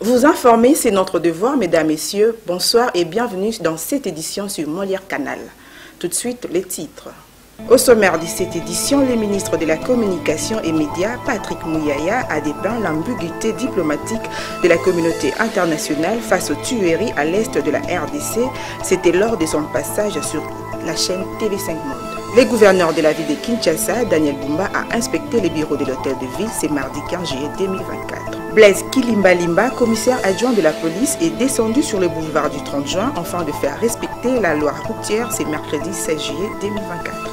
Vous informer, c'est notre devoir, mesdames, messieurs. Bonsoir et bienvenue dans cette édition sur Molière Canal. Tout de suite, les titres. Au sommaire de cette édition, le ministre de la Communication et Médias, Patrick Mouyaya, a dépeint l'ambiguïté diplomatique de la communauté internationale face aux tueries à l'est de la RDC. C'était lors de son passage sur la chaîne TV5 Monde. Le gouverneur de la ville de Kinshasa, Daniel Bumba, a inspecté les bureaux de l'hôtel de ville ce mardi 15 juillet 2024. Blaise Kilimbalimba, commissaire adjoint de la police, est descendu sur le boulevard du 30 juin afin de faire respecter la loi routière ce mercredi 16 juillet 2024.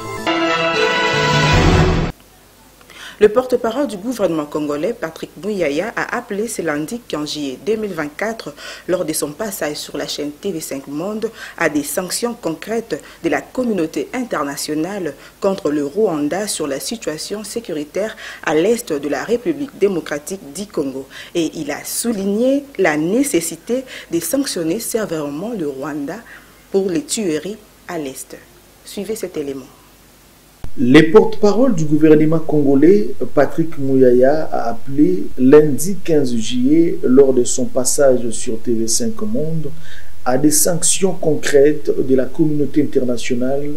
Le porte-parole du gouvernement congolais, Patrick Mouyaya, a appelé ce lundi 15 juillet 2024, lors de son passage sur la chaîne TV5 Monde, à des sanctions concrètes de la communauté internationale contre le Rwanda sur la situation sécuritaire à l'est de la République démocratique du Congo. Et il a souligné la nécessité de sanctionner sévèrement le Rwanda pour les tueries à l'est. Suivez cet élément. Le porte-parole du gouvernement congolais, Patrick Mouyaya, a appelé lundi 15 juillet, lors de son passage sur TV5 Monde, à des sanctions concrètes de la communauté internationale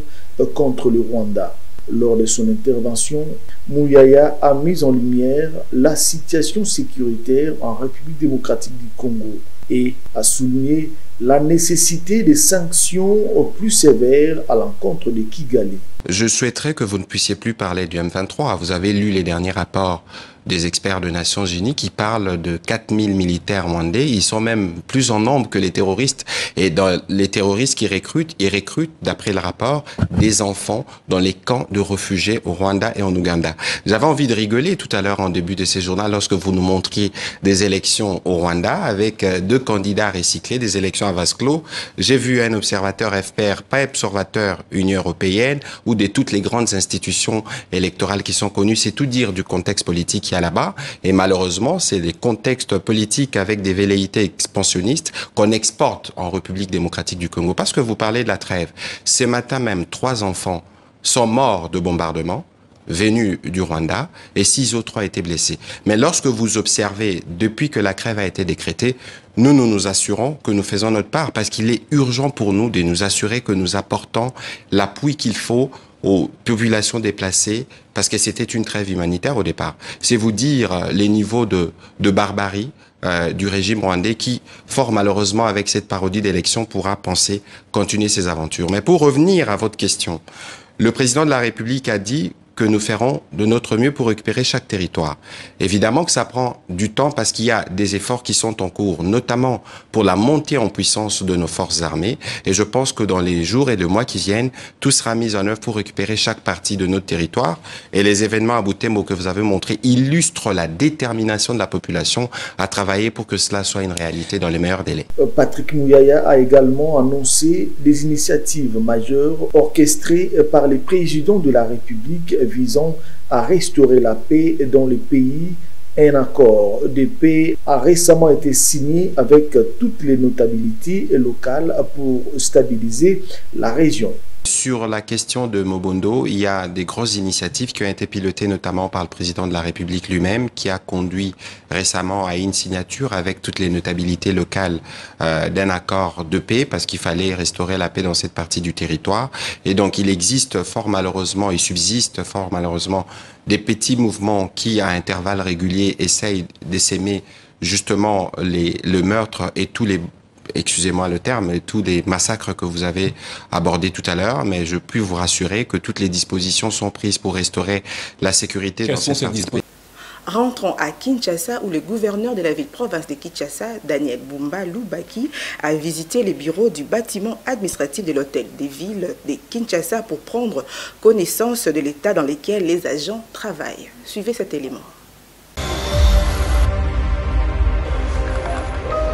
contre le Rwanda. Lors de son intervention, Mouyaya a mis en lumière la situation sécuritaire en République démocratique du Congo et a souligné la nécessité des sanctions plus sévères à l'encontre de Kigali. Je souhaiterais que vous ne puissiez plus parler du M23. Vous avez lu les derniers rapports des experts des Nations Unies qui parlent de 4000 militaires rwandais. Ils sont même plus en nombre que les terroristes. Et dans les terroristes qui recrutent, ils recrutent, d'après le rapport, des enfants dans les camps de réfugiés au Rwanda et en Ouganda. J'avais envie de rigoler tout à l'heure en début de ces journaux lorsque vous nous montriez des élections au Rwanda avec deux candidats recyclés, des élections à vase clos. J'ai vu un observateur FPR, pas observateur Union européenne, ou de toutes les grandes institutions électorales qui sont connues. C'est tout dire du contexte politique qu'il y a là-bas. Et malheureusement, c'est des contextes politiques avec des velléités expansionnistes qu'on exporte en République démocratique du Congo. Parce que vous parlez de la trêve. Ce matin même, 3 enfants sont morts de bombardement venus du Rwanda et 6 autres ont été blessés. Mais lorsque vous observez, depuis que la trêve a été décrétée, nous nous assurons que nous faisons notre part parce qu'il est urgent pour nous de nous assurer que nous apportons l'appui qu'il faut aux populations déplacées, parce que c'était une trêve humanitaire au départ. C'est vous dire les niveaux de barbarie du régime rwandais qui, fort malheureusement, avec cette parodie d'élection, pourra penser continuer ses aventures. Mais pour revenir à votre question, le président de la République a dit que nous ferons de notre mieux pour récupérer chaque territoire. Évidemment que ça prend du temps parce qu'il y a des efforts qui sont en cours, notamment pour la montée en puissance de nos forces armées. Et je pense que dans les jours et les mois qui viennent, tout sera mis en œuvre pour récupérer chaque partie de notre territoire. Et les événements à Butembo que vous avez montrés illustrent la détermination de la population à travailler pour que cela soit une réalité dans les meilleurs délais. Patrick Mouyaya a également annoncé des initiatives majeures orchestrées par les présidents de la République visant à restaurer la paix dans le pays. Un accord de paix a récemment été signé avec toutes les notabilités locales pour stabiliser la région. Sur la question de Mobondo, il y a des grosses initiatives qui ont été pilotées notamment par le président de la République lui-même, qui a conduit récemment à une signature avec toutes les notabilités locales d'un accord de paix, parce qu'il fallait restaurer la paix dans cette partie du territoire. Et donc il existe fort malheureusement, il subsiste fort malheureusement des petits mouvements qui, à intervalles réguliers, essayent d'essaimer justement le meurtre et tous les, excusez-moi le terme, tous les massacres que vous avez abordés tout à l'heure, mais je puis vous rassurer que toutes les dispositions sont prises pour restaurer la sécurité dans cette partie du pays. Rentrons à Kinshasa où le gouverneur de la ville-province de Kinshasa, Daniel Bumba Lubaki, a visité les bureaux du bâtiment administratif de l'hôtel des villes de Kinshasa pour prendre connaissance de l'état dans lequel les agents travaillent. Suivez cet élément.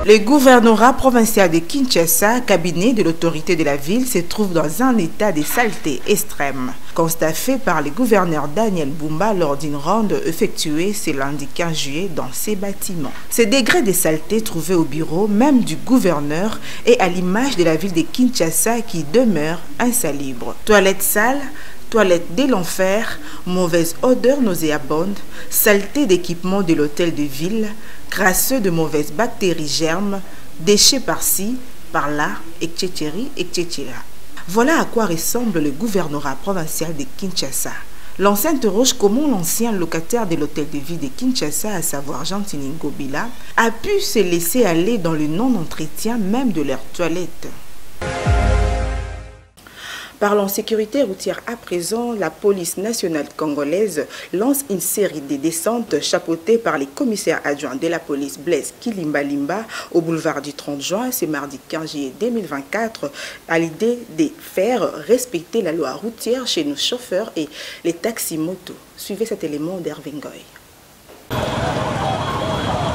Le gouvernorat provincial de Kinshasa, cabinet de l'autorité de la ville, se trouve dans un état de saleté extrême. Constat fait par le gouverneur Daniel Bumba lors d'une ronde effectuée ce lundi 15 juillet dans ces bâtiments. Ce degré de saleté trouvé au bureau même du gouverneur est à l'image de la ville de Kinshasa qui demeure insalubre. Toilettes sales, Toilettes de l'enfer, mauvaise odeur nauséabonde, saleté d'équipement de l'hôtel de ville, crasseux de mauvaises bactéries germes, déchets par-ci, par-là, etc., etc. Voilà à quoi ressemble le gouvernorat provincial de Kinshasa. L'on s'interroge comment l'ancien locataire de l'hôtel de ville de Kinshasa, à savoir Jean Tiningo Bila, a pu se laisser aller dans le non-entretien même de leurs toilettes. Parlons sécurité routière à présent, la police nationale congolaise lance une série de descentes chapeautées par les commissaires adjoints de la police Blaise Kilimbalimba au boulevard du 30 juin, ce mardi 15 juillet 2024, à l'idée de faire respecter la loi routière chez nos chauffeurs et les taxis-motos. Suivez cet élément d'Hervé Ngoy.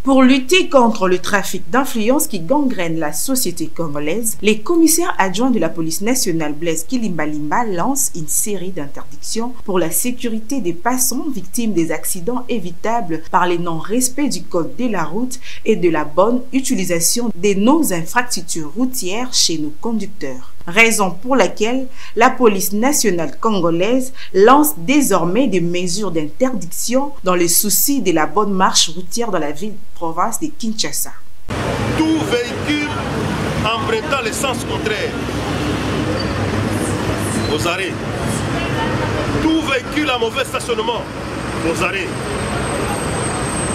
Pour lutter contre le trafic d'influence qui gangrène la société congolaise, les commissaires adjoints de la police nationale Blaise Kilimbalimba lancent une série d'interdictions pour la sécurité des passants victimes des accidents évitables par les non-respects du code de la route et de la bonne utilisation de nos infrastructures routières chez nos conducteurs. Raison pour laquelle la police nationale congolaise lance désormais des mesures d'interdiction dans le souci de la bonne marche routière dans la ville-province de Kinshasa. Tout véhicule empruntant le sens contraire aux arrêts. Tout véhicule à mauvais stationnement aux arrêts.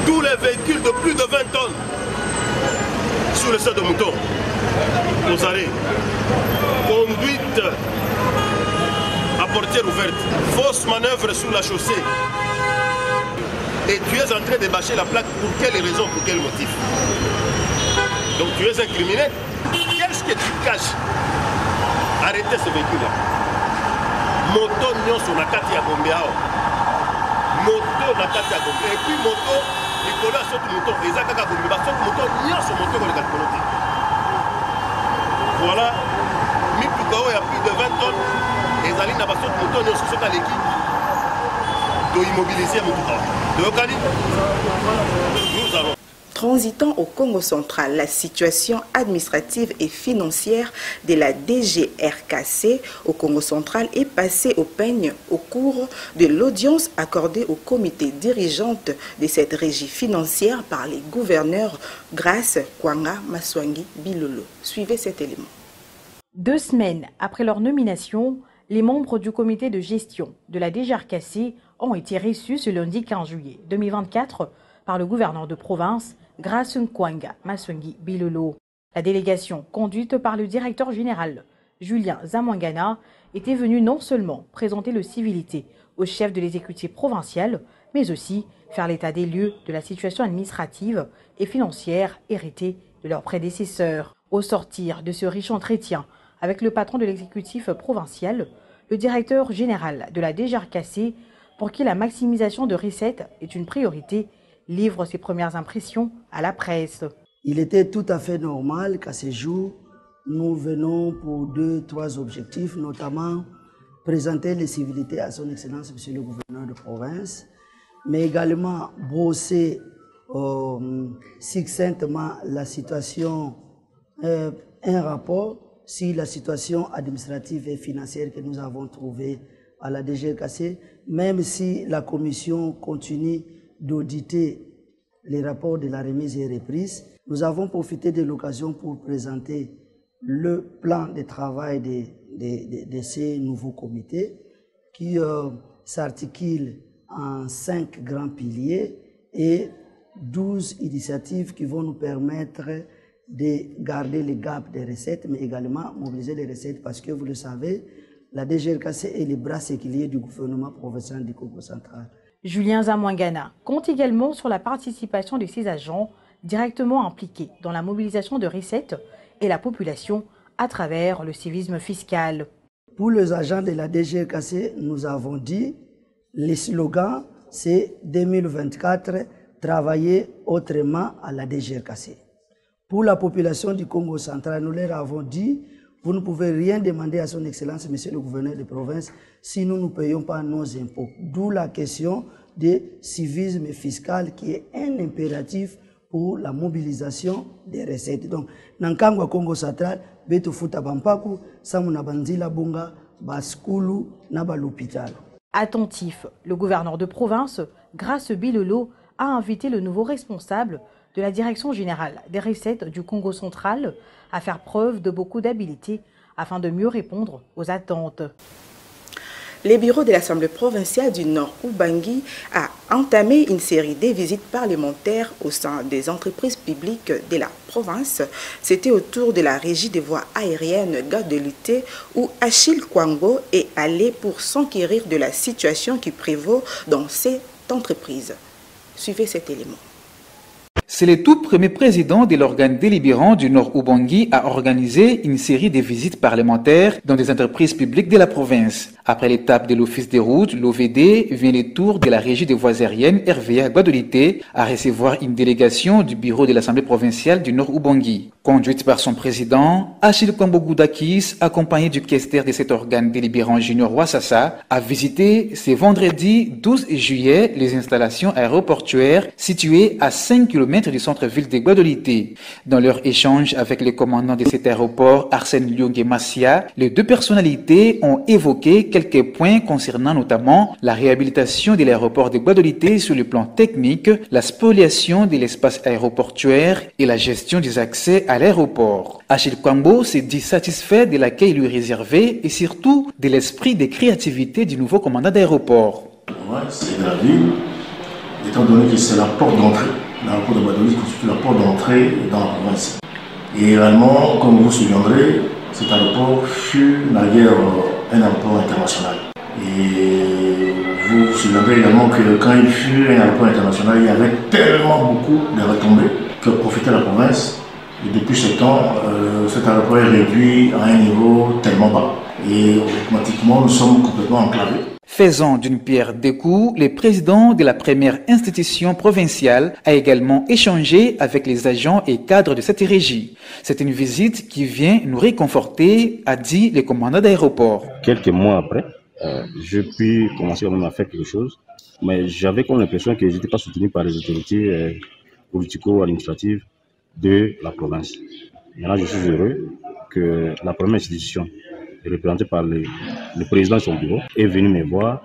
Tous les véhicules de plus de 20 tonnes sur le sol de mouton aux arrêts. Conduite à portière ouverte, fausse manœuvre sur la chaussée. Et tu es en train de bâcher la plaque pour quelle raison, pour quel motif? Donc tu es un criminel. Qu'est-ce que tu caches? Arrêtez ce véhicule-là. Moto nyonso na kati ya Gombeao. Moto na kati ya Gombe. Et puis moto, likolo ya soki moto, eza kaka Gombe. Ba soki moto nyonso moto koleka likolo te. Voilà. Mipukao ya plus de 20 tonnes. Ezali na ba soki moto nyonso soki aleki. Do immobiliser motuka. Dokali. Nous allons. Transitant au Congo central, la situation administrative et financière de la DGRKC au Congo central est passée au peigne au cours de l'audience accordée au comité dirigeante de cette régie financière par les gouverneurs Grace Kwanga Maswangi Bilolo. Suivez cet élément. 2 semaines après leur nomination, les membres du comité de gestion de la DGRKC ont été reçus ce lundi 15 juillet 2024 par le gouverneur de province Grace Kwanga Maswangi Bilolo. La délégation, conduite par le directeur général Julien Zamwangana, était venue non seulement présenter le civilité au chef de l'exécutif provincial, mais aussi faire l'état des lieux de la situation administrative et financière héritée de leurs prédécesseurs. Au sortir de ce riche entretien avec le patron de l'exécutif provincial, le directeur général de la DGRKC, pour qui la maximisation de recettes est une priorité, livre ses premières impressions à la presse. Il était tout à fait normal qu'à ce jour, nous venons pour 2-3 objectifs, notamment présenter les civilités à son Excellence, Monsieur le gouverneur de province, mais également brosser succinctement la situation, un rapport sur la situation administrative et financière que nous avons trouvée à la DGRKC, même si la commission continue d'auditer les rapports de la remise et reprise. Nous avons profité de l'occasion pour présenter le plan de travail de ces nouveaux comités qui s'articulent en 5 grands piliers et 12 initiatives qui vont nous permettre de garder le gap des recettes, mais également mobiliser les recettes parce que vous le savez, la DGRKC est le bras séculier du gouvernement provincial du Congo central. Julien Zamwangana compte également sur la participation de ses agents directement impliqués dans la mobilisation de recettes et la population à travers le civisme fiscal. Pour les agents de la DGRKC, nous avons dit, le slogan c'est 2024, travailler autrement à la DGRKC. Pour la population du Congo central, nous leur avons dit, vous ne pouvez rien demander à son Excellence, Monsieur le gouverneur de province, si nous ne payons pas nos impôts. D'où la question du civisme fiscal qui est un impératif pour la mobilisation des recettes. Donc, Nankangwa Congo central, Beto Futa Bampaku, Samuna Banzila Bunga, baskulu na l'hôpital. Attentif, le gouverneur de province, Grace Bilolo, a invité le nouveau responsable de la Direction générale des recettes du Congo central à faire preuve de beaucoup d'habileté afin de mieux répondre aux attentes. Les bureaux de l'Assemblée provinciale du Nord Ubangi a entamé une série de visites parlementaires au sein des entreprises publiques de la province. C'était autour de la régie des voies aériennes Guadeloupe où Achille Kwango est allé pour s'enquérir de la situation qui prévaut dans cette entreprise. Suivez cet élément. C'est le tout premier président de l'organe délibérant du Nord Ubangi à organiser une série de visites parlementaires dans des entreprises publiques de la province. Après l'étape de l'Office des routes, l'OVD, vient le tour de la Régie des voies aériennes RVA Guadeloupe à recevoir une délégation du bureau de l'Assemblée provinciale du Nord Ubangi. Conduite par son président, Achille Kwambogoudakis, accompagné du questeur de cet organe délibérant Junior Wassassa, a visité ce vendredi 12 juillet les installations aéroportuaires situées à 5 km du centre-ville de Guadeloupe. Dans leur échange avec le commandant de cet aéroport, Arsène Lyongue Massia, les deux personnalités ont évoqué quelques points concernant notamment la réhabilitation de l'aéroport de Guadeloupe sur le plan technique, la spoliation de l'espace aéroportuaire et la gestion des accès à l'aéroport. Achille Kwambo s'est dit satisfait de l'accueil lui réservé et surtout de l'esprit de créativité du nouveau commandant d'aéroport. Ouais, c'est de la ville, étant donné que c'est la porte d'entrée. L'aéroport de Guadeloupe constitue la porte d'entrée dans la province. Et également, comme vous vous souviendrez, cet aéroport fut naguère un aéroport international. Et vous vous souviendrez également que quand il fut un aéroport international, il y avait tellement beaucoup de retombées que profitait la province. Et depuis ce temps, cet aéroport est réduit à un niveau tellement bas. Et automatiquement, nous sommes complètement enclavés. Faisant d'une pierre deux coups, le président de la première institution provinciale a également échangé avec les agents et cadres de cette régie. C'est une visite qui vient nous réconforter, a dit le commandant d'aéroport. Quelques mois après, je puis commencer à faire quelque chose, mais j'avais comme l'impression que je n'étais pas soutenu par les autorités politico-administratives de la province. Maintenant, je suis heureux que la première institution, représentée par le président de son bureau, est venu me voir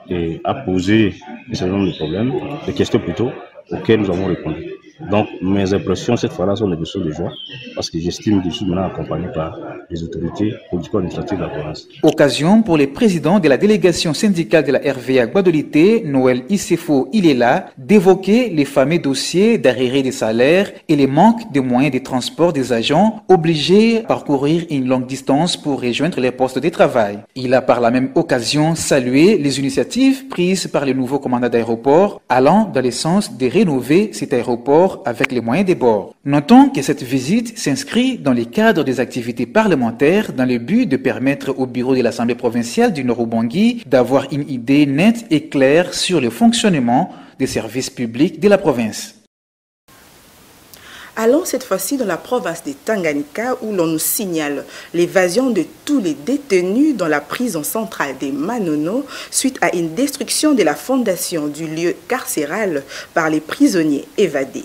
et a posé un certain nombre de problèmes, de questions plutôt, auxquelles nous avons répondu. Donc mes impressions cette fois-là sont des questions de joie, parce que j'estime que je suis maintenant accompagné par les autorités politico-administratives de la province. Occasion pour le président de la délégation syndicale de la RVA Guadeloupe, Noël Issefo Ilela, d'évoquer les fameux dossiers d'arriérés des salaires et les manques de moyens de transport des agents obligés à parcourir une longue distance pour rejoindre les postes de travail. Il a par la même occasion salué les initiatives prises par le nouveau commandant d'aéroport allant dans le sens de rénover cet aéroport avec les moyens des bords. Notons que cette visite s'inscrit dans le cadre des activités parlementaires dans le but de permettre au bureau de l'Assemblée provinciale du Nord Ubangi d'avoir une idée nette et claire sur le fonctionnement des services publics de la province. Allons cette fois-ci dans la province de Tanganyika où l'on nous signale l'évasion de tous les détenus dans la prison centrale des Manono suite à une destruction de la fondation du lieu carcéral par les prisonniers évadés.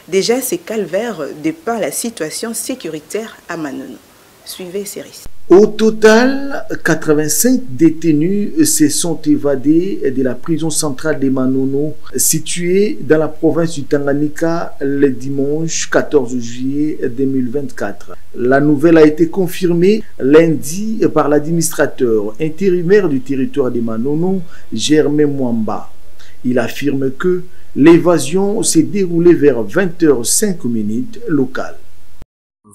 Déjà, ces calvaires dépeint la situation sécuritaire à Manono. Suivez ces récits. Au total, 85 détenus se sont évadés de la prison centrale de Manono, située dans la province du Tanganyika, le dimanche 14 juillet 2024. La nouvelle a été confirmée lundi par l'administrateur intérimaire du territoire de Manono, Germain Mwamba. Il affirme que l'évasion s'est déroulée vers 20h05 locales.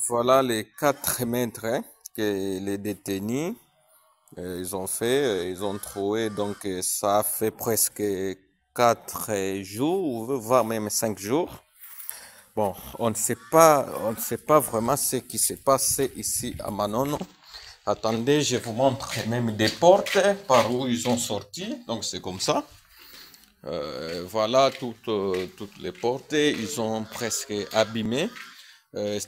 Voilà les 4 mètres que les détenus ils ont fait, ils ont trouvé, donc ça fait presque 4 jours, voire même 5 jours. Bon, on ne sait pas vraiment ce qui s'est passé ici à Manono. Attendez, je vous montre même des portes par où ils ont sorti, donc c'est comme ça. Voilà toutes les portes, ils sont presque abîmées.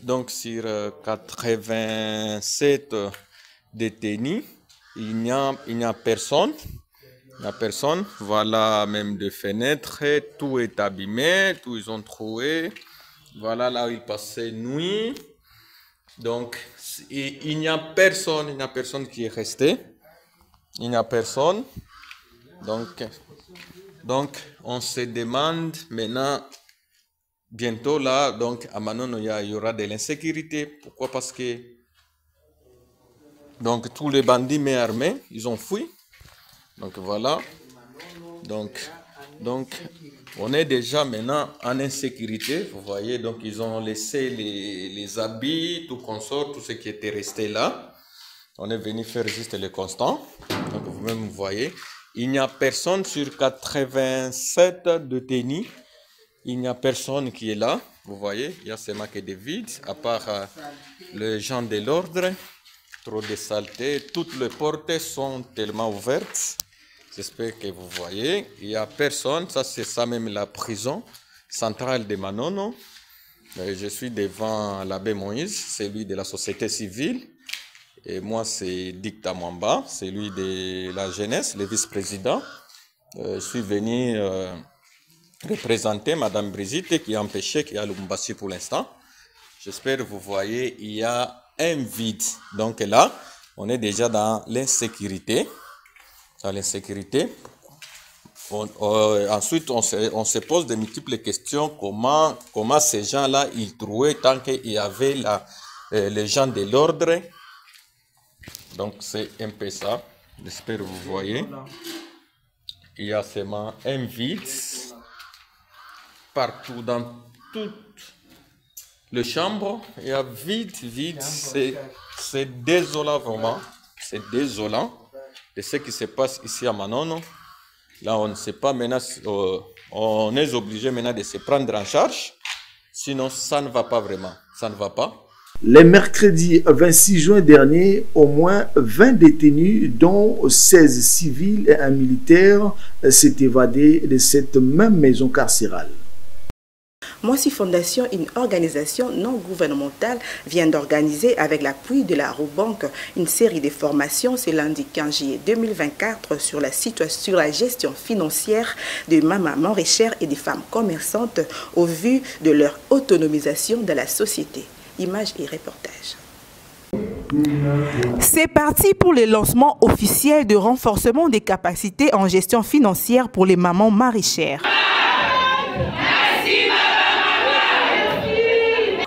Donc sur 87 détenus, il n'y a personne. Voilà même des fenêtres, tout est abîmé, tout ils ont trouvé. Voilà là où ils passaient nuit. Donc il n'y a personne qui est resté. Il n'y a personne. Donc, on se demande maintenant, bientôt là, donc à Manono, il y aura de l'insécurité. Pourquoi? Parce que donc, tous les bandits mais armés, ils ont fui. Donc voilà. Donc, on est déjà maintenant en insécurité. Vous voyez, donc ils ont laissé les habits, tout consort, tout ce qui était resté là. On est venu faire juste le constat. Donc vous-même vous voyez, il n'y a personne sur 87 détenus. Il n'y a personne qui est là. Vous voyez, il y a seulement que des vides, à part les gens de l'ordre. Trop de saleté. Toutes les portes sont tellement ouvertes. J'espère que vous voyez. Il n'y a personne. Ça, c'est ça même la prison centrale de Manono. Je suis devant l'abbé Moïse, celui de la société civile. Et moi, c'est Dicta Mwamba, celui de la jeunesse, le vice-président. Je suis venu représenter Madame Brigitte qui est empêchée, qui est à Lubumbashi pour l'instant. J'espère que vous voyez, il y a un vide. Donc là, on est déjà dans l'insécurité. Ensuite, on se pose de multiples questions. Comment ces gens-là, ils trouvaient tant qu'il y avait les gens de l'ordre. Donc, c'est un peu ça. J'espère que vous voyez. Il y a seulement un vide partout dans toutes les chambres. Il y a vide. C'est désolant vraiment. C'est désolant de ce qui se passe ici à Manono. Là, on ne sait pas maintenant, on est obligé maintenant de se prendre en charge. Sinon, ça ne va pas vraiment. Ça ne va pas. Le mercredi 26 juin dernier, au moins 20 détenus, dont 16 civils et un militaire, s'est évadé de cette même maison carcérale. Moissy Fondation, une organisation non gouvernementale, vient d'organiser avec l'appui de la Robank une série de formations ce lundi 15 juillet 2024 sur la gestion financière des mamans maraîchères et des femmes commerçantes au vu de leur autonomisation dans la société. Images et reportages. C'est parti pour le lancement officiel de renforcement des capacités en gestion financière pour les mamans maraîchères.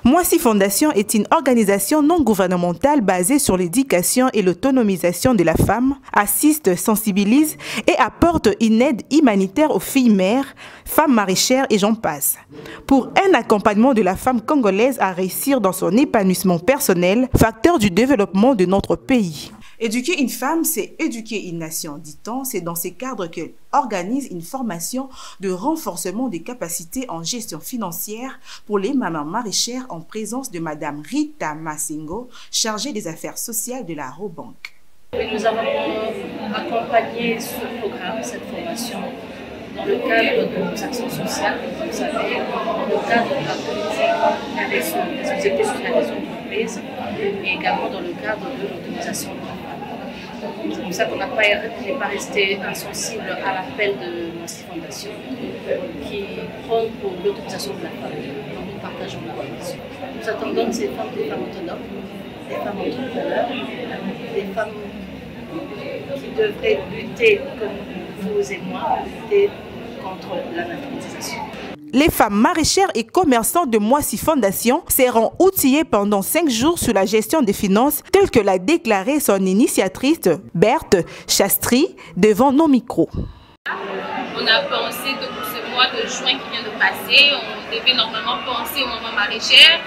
Moissy Fondation est une organisation non gouvernementale basée sur l'éducation et l'autonomisation de la femme, assiste, sensibilise et apporte une aide humanitaire aux filles mères, femmes maraîchères et j'en passe. Pour un accompagnement de la femme congolaise à réussir dans son épanouissement personnel, facteur du développement de notre pays. Éduquer une femme, c'est éduquer une nation, dit-on. C'est dans ces cadres qu'elle organise une formation de renforcement des capacités en gestion financière pour les mamans maraîchères en présence de Madame Rita Massingo, chargée des affaires sociales de la Robank. Nous avons accompagné ce programme, cette formation, dans le cadre de nos actions sociales, vous savez, dans le cadre de la politique avec les objectifs sociales des entreprises et également dans le cadre de l'autonomisation de la femme. C'est pour ça qu'on n'est pas resté insensible à l'appel de Moissy Fondation qui prône pour l'autonomisation de la femme. Donc nous partageons la conviction. Nous attendons de ces femmes des femmes autonomes, des femmes entrepreneurs, des femmes qui devraient lutter comme vous et moi, lutter contre l'analphabétisation. Les femmes maraîchères et commerçantes de Moissy Fondation seront outillées pendant 5 jours sur la gestion des finances, telle que l'a déclaré son initiatrice Berthe Chastry devant nos micros. On a pensé que pour ce mois de juin qui vient de passer, on devait normalement penser aux mamans maraîchères,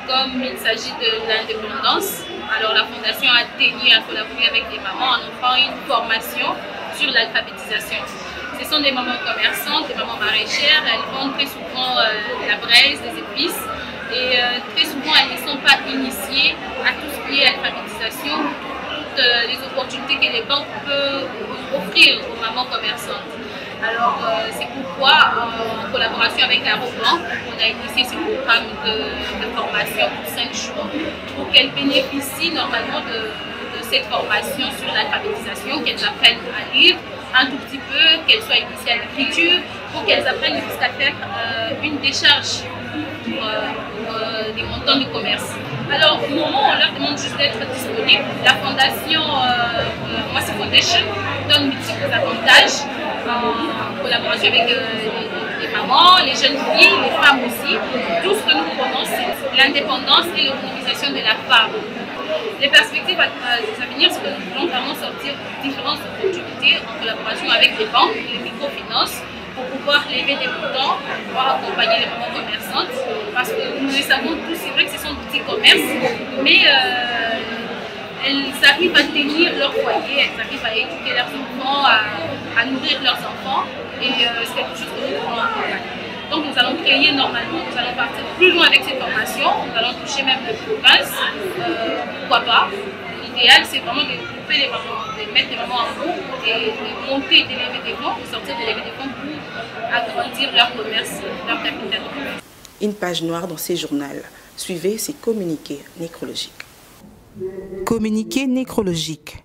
comme il s'agit de l'indépendance. Alors la Fondation a tenu à collaborer avec des mamans en offrant une formation sur l'alphabétisation. Ce sont des mamans commerçantes, des mamans maraîchères, elles vendent très souvent la braise, des épices et très souvent elles ne sont pas initiées à tout ce qui est alphabétisation, toutes les opportunités que les banques peuvent offrir aux mamans commerçantes. Alors c'est pourquoi en collaboration avec la Robank, on a initié ce programme de formation pour 5 jours pour qu'elles bénéficient normalement de cette formation sur l'alphabétisation, qu'elles apprennent à lire un tout petit peu, qu'elles soient initiées à l'écriture, pour qu'elles apprennent jusqu'à faire une décharge pour des montants de commerce. Alors, au moment, on leur demande juste d'être disponible. La fondation Mwasi Foundation donne multiples avantages en collaboration avec les mamans, les jeunes filles, les femmes aussi. Tout ce que nous prenons, c'est l'indépendance et l'autonomisation de la femme. Les perspectives à venir, c'est que nous voulons vraiment sortir différentes opportunités en collaboration avec les banques, les microfinances, pour pouvoir lever des montants, pour pouvoir accompagner les mamans commerçantes. Parce que nous le savons tous, c'est vrai que ce sont des petits commerces, mais elles arrivent à tenir leur foyer, elles arrivent à éduquer leurs enfants, à nourrir leurs enfants, et c'est quelque chose que nous voulons accompagner. Donc nous allons créer normalement, nous allons partir plus loin avec ces formations, nous allons toucher même les provinces, pourquoi pas. L'idéal c'est vraiment de couper les mamans, de mettre les mamans en groupe, de monter, de lever des fonds, de sortir de lever des fonds pour agrandir leur commerce, leur capital de commerce. Une page noire dans ces journaux. Suivez ces communiqués nécrologiques. Communiqué nécrologique.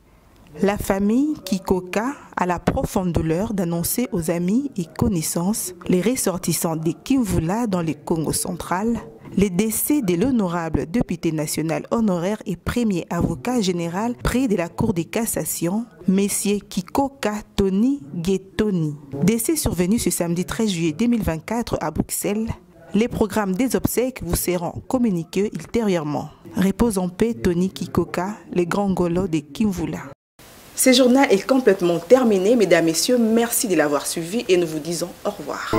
La famille Kikoka a la profonde douleur d'annoncer aux amis et connaissances, les ressortissants des Kimvula dans le Congo central, les décès de l'honorable député national honoraire et premier avocat général près de la Cour de cassation, Messieurs Kikoka Tony Getoni. Décès survenu ce samedi 13 juillet 2024 à Bruxelles. Les programmes des obsèques vous seront communiqués ultérieurement. Repose en paix Tony Kikoka, le grand Golo de Kimvula. Ce journal est complètement terminé, mesdames, messieurs. Merci de l'avoir suivi et nous vous disons au revoir.